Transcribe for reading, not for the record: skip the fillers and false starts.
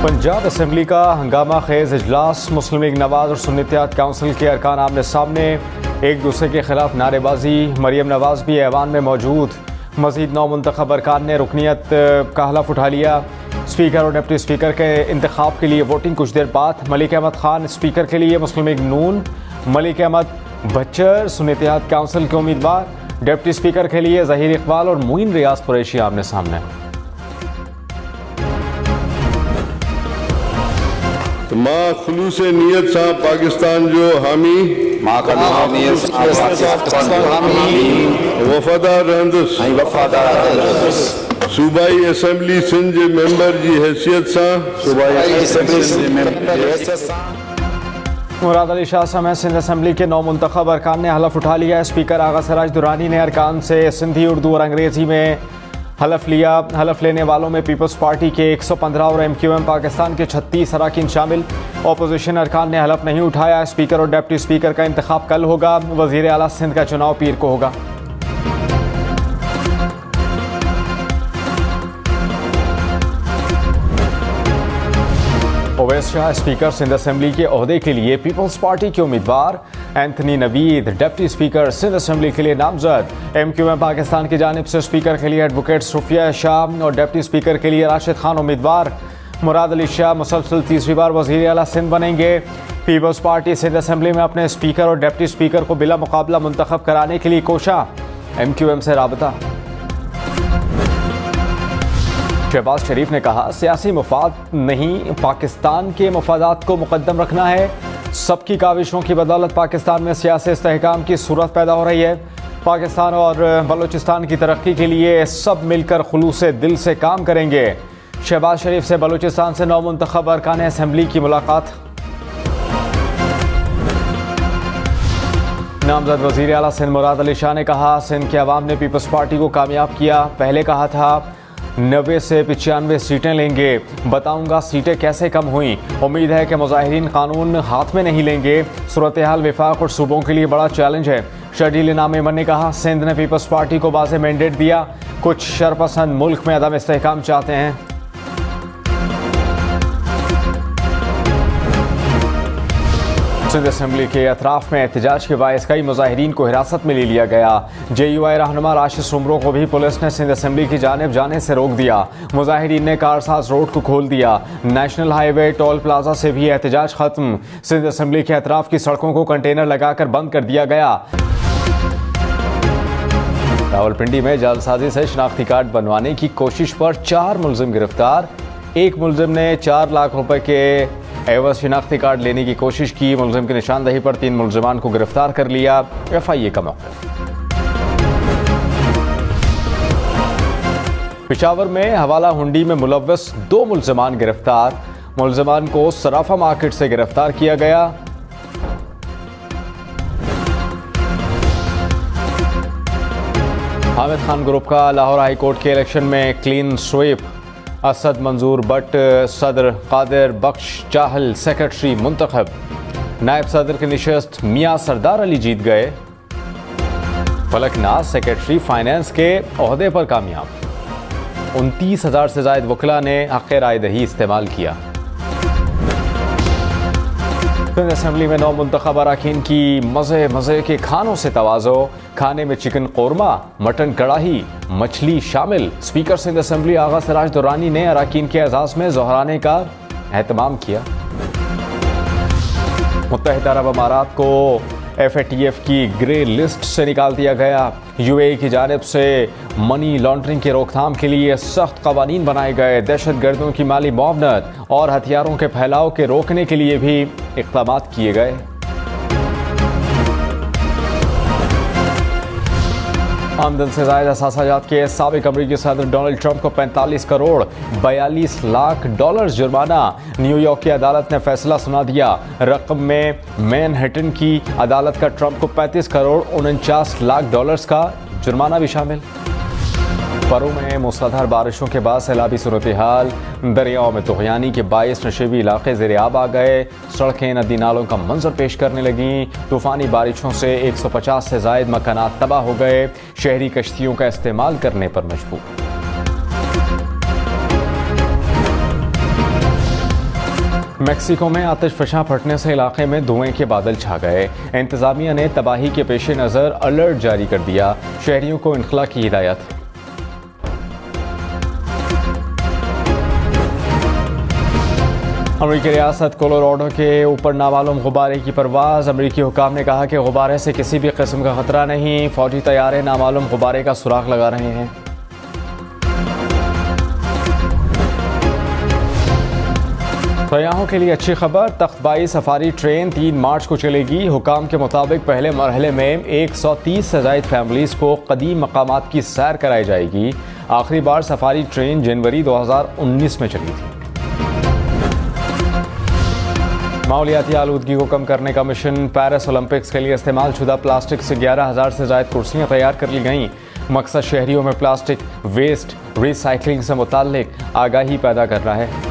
Punjab assembly का हंगामा खेज इजलास। मुस्लिम लीग नवाज और सुन्नी इत्तेहाद काउंसिल के अरकान आमने सामने, एक दूसरे के खिलाफ नारेबाजी। मरियम नवाज भी ऐवान में मौजूद। मजीद 9 मुंतखब अरकान ने रुकनीत का हलफ उठा लिया। स्पीकर और डिप्टी स्पीकर के इंतखाब के लिए वोटिंग कुछ देर बाद। मलिक अहमद खान स्पीकर के लिए मुस्लिम लीग नून, मलिक अहमद बच्चर सुन्नी इत्तेहाद काउंसिल के उम्मीदवार। डिप्टी स्पीकर के लिए जहीर इकबाल और मोइन रियाज कुरैशी आमने सामने। माँ खुलूस नियत सा पाकिस्तान जो हामी वफादार रहंदुस सूबाई असम्बली सिंध जे मेंबर जी हैसियत सा मुराद अली शाह समेत सिंध असम्बली के 9 मुंतखब अरकान ने हलफ उठा लिया। स्पीकर आगा सिराज दुरानी ने अरकान से सिंधी, उर्दू और अंग्रेजी में हलफ लिया। हलफ लेने वालों में पीपल्स पार्टी के 115 और MQM पाकिस्तान के 36 अरकान शामिल। अपोजिशन अरकान ने हलफ नहीं उठाया। स्पीकर और डिप्टी स्पीकर का इंतखाब कल होगा। वजीर आला सिंध का चुनाव पीर को होगा। ओवैस शाह स्पीकर सिंध असम्बली के ओहदे के लिए पीपल्स पार्टी के उम्मीदवार। Anthony Naveed deputy speaker Sindh assembly के लिए नामजद। MQM पाकिस्तान की जानिब से स्पीकर के लिए एडवोकेट सुफिया शाह और डिप्टी स्पीकर के लिए राशिद खान उम्मीदवार। मुराद अली शाह मुसलसल तीसरी बार वजीर आला सिंध बनेंगे। पीपल्स पार्टी सिंध असम्बली में अपने स्पीकर और डिप्टी स्पीकर को बिला मुकाबला मुंतखब कराने के लिए कोशा। MQM से राबता। शहबाज शरीफ ने कहा, सियासी मुफाद नहीं, पाकिस्तान के मफादात को मुकद्दम रखना है। सबकी काविशों की बदौलत पाकिस्तान में सियासी इस्तेहकाम की सूरत पैदा हो रही है। पाकिस्तान और बलूचिस्तान की तरक्की के लिए सब मिलकर खुलूसे दिल से काम करेंगे। शहबाज शरीफ से बलूचिस्तान से 9 मुंतखब अरकान असम्बली की मुलाकात। नामजद वजीर आला सिंध मुराद अली शाह ने कहा, सिंध के अवाम ने पीपल्स पार्टी को कामयाब किया। पहले कहा था 90 से 95 सीटें लेंगे, बताऊंगा सीटें कैसे कम हुई। उम्मीद है कि मुजाहिरीन कानून हाथ में नहीं लेंगे। सूरत हाल विफाक और सूबों के लिए बड़ा चैलेंज है। शर्जील इनाम इमन ने कहा, सिंध ने पीपल्स पार्टी को वाज़ेह मैंडेट दिया। कुछ शरपसंद मुल्क में अदम इस्तेहकाम चाहते हैं। सिंध असम्बली के अतराफ में एहतजाज के बायस कई मुजाहिरीन को हिरासत में ले लिया गया। JUI रहनुमा राशिद सुमरो को भी पुलिस ने सिंध असम्बली की जानिब जाने से रोक दिया। मुजाहिरीन ने कारसाज रोड को खोल दिया। नेशनल हाईवे टोल प्लाजा से भी एहतजाज खत्म। सिंध असम्बली के अतराफ की सड़कों को कंटेनर लगाकर बंद कर दिया गया। रावलपिंडी में जालसाजी से शनाख्ती कार्ड बनवाने की कोशिश पर 4 मुलजिम गिरफ्तार। एक मुलजिम ने 4 लाख रुपए के एवज शिनाख्ती कार्ड लेने की कोशिश की। मुलजिम की निशानदही पर 3 मुलजिमान को गिरफ्तार कर लिया। FIA का मौका। पिशावर में हवाला हुंडी में मुलव्वस 2 मुलजिमान गिरफ्तार। मुलजिमान को सराफा मार्केट से गिरफ्तार किया गया। हामिद खान ग्रुप का लाहौर हाई कोर्ट के इलेक्शन में क्लीन स्वीप। असद मंजूर बट सदर, कादिर बख्श चाहल सेक्रेटरी मुंतखब। नायब सदर की निशस्त मियां सरदार अली जीत गए। फलकनाज सेक्रेटरी फाइनेंस के ओहदे पर कामयाब। 29,000 से ज्यादा वकला ने हक़ राय दही इस्तेमाल किया। सिंध असम्बली में 9 मुंतखब अरकान की मज़े मज़े के खानों से तवाज़ो। खाने में चिकन कौरमा, मटन कड़ाही, मछली शामिल। स्पीकर सिंध असम्बली आगा सिराज दुरानी ने अरकान के एजाज़ में ज़ोहराने का एहतमाम किया। मुत्तहिदा अरब अमारात को FATF की ग्रे लिस्ट से निकाल दिया गया। UAE की जानिब से मनी लॉन्ड्रिंग की रोकथाम के लिए सख्त कवानीन बनाए गए। दहशत गर्दों की माली मुआवनत और हथियारों के फैलाव के रोकने के लिए भी इक़दाम किए गए। आमदन से ज़ायद असासाजात के साबिक अमरीकी सदर डोनाल्ड ट्रंप को 45 करोड़ 42 लाख डॉलर जुर्माना। न्यूयॉर्क की अदालत ने फैसला सुना दिया। रकम में मैनहट्टन की अदालत का ट्रंप को 35 करोड़ 49 लाख डॉलर्स का जुर्माना भी शामिल। परू में मूसलाधार बारिशों के बाद सैलाबी सूरत हाल। दरियाओं में तुग़यानी के बायस नशेबी इलाके ज़ेर-ए-आब आ गए। सड़कें नदी नालों का मंजर पेश करने लगीं। तूफ़ानी बारिशों से 150 से ज़ायद मकानात तबाह हो गए। शहरी कश्तियों का इस्तेमाल करने पर मजबूर। मेक्सिको में आतिशफशां फटने से इलाके में धुएं के बादल छा गए। इंतजामिया ने तबाही के पेश नज़र अलर्ट जारी कर दिया। शहरियों को इनखला की हिदायत। अमेरिकी रियासत कोलोराडो के ऊपर नामालूम गुब्बारे की परवाज़। अमेरिकी हुकाम ने कहा कि गुब्बारे से किसी भी किस्म का खतरा नहीं। फौजी तैयारे नामालूम गुब्बारे का सुराग लगा रहे हैं। सयाहों के लिए अच्छी खबर, तख्तबाई सफारी ट्रेन 3 मार्च को चलेगी। हुकाम के मुताबिक पहले मरहले में 130 से ज़ायद फैमिलीज़ को कदीम मकामात की सैर कराई जाएगी। आखिरी बार सफारी ट्रेन जनवरी 2019 में चली थी। माहौलियाती आलूदगी को कम करने का मिशन। पेरिस ओलंपिक्स के लिए इस्तेमाल शुदा प्लास्टिक से 11,000 से ज़ायद कुर्सियाँ तैयार कर ली गईं। मकसद शहरियों में प्लास्टिक वेस्ट रिसाइकलिंग से मुताल्लिक आगाही पैदा करना है।